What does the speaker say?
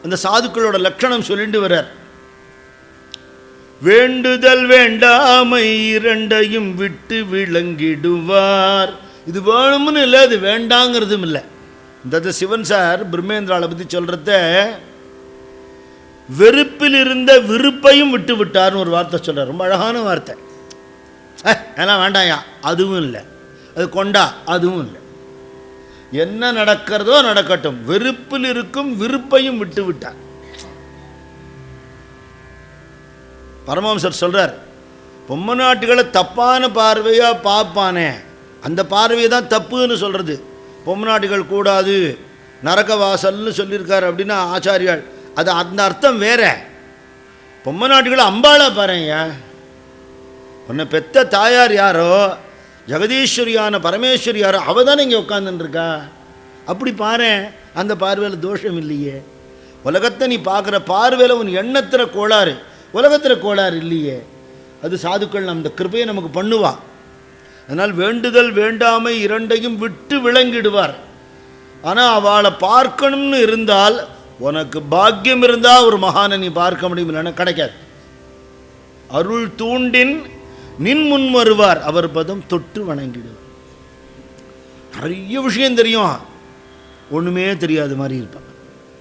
அந்த சாதுக்களோட லட்சணம் சொல்லிட்டு வர்றார். வேண்டுதல் வேண்டாமை இரண்டையும் விட்டு விளங்கிடுவார். இது வேணும்னு இல்லை, அது வேண்டாங்கிறதும் இல்லை. இந்த சிவன் சார் பிரம்மேந்திராவை பற்றி சொல்கிறத வெறுப்பில் இருந்த விருப்பையும் விட்டு விட்டார்னு ஒரு வார்த்தை சொல்கிறார். ரொம்ப அழகான வார்த்தை. எல்லாம் வேண்டாயா அதுவும் இல்லை, அது கொண்டா அதுவும் இல்லை. என்ன நடக்கிறதோ நடக்கட்டும், வெறுப்பில் இருக்கும் விருப்பையும் விட்டு விட்டார். பரமஹம்சர் சொல்றார், பொம்மை நாட்டுகளை தப்பான பார்வையாக பார்ப்பானே அந்த பார்வையை தான் தப்புன்னு சொல்கிறது. பொம்மை நாட்டுகள் கூடாது, நரக வாசல்னு சொல்லியிருக்காரு அப்படின்னா ஆச்சாரியால் அது அந்த அர்த்தம் வேற. பொம்மை நாட்டுகளை அம்பாளா பாருங்க. உன்னை பெத்த தாயார் யாரோ, ஜெகதீஸ்வரியான பரமேஸ்வரி யாரோ, அவள் தானே இங்கே உட்காந்துருக்கா. அப்படி பாரு, அந்த பார்வையில் தோஷம் இல்லையே. உலகத்தை நீ பார்க்குற பார்வையில் உன் எண்ணத்தில் கோளாறு, உலகத்தில் கோளாறு இல்லையே. அது சாதுக்கள் அந்த கிருபையை நமக்கு பண்ணுவா. அதனால் வேண்டுதல் வேண்டாமை இரண்டையும் விட்டு விளங்கிடுவார். ஆனால் அவளை பார்க்கணும்னு இருந்தால், உனக்கு பாக்கியம் இருந்தால் ஒரு மகானை நீ பார்க்க முடியும், இல்லைன்னா கிடைக்காது. அருள் தூண்டின் நின் முன் வருவார், அவர் பதம் தொட்டு வணங்கிடுவார். நிறைய விஷயம் தெரியும், ஒன்றுமே தெரியாத மாதிரி இருப்பான்.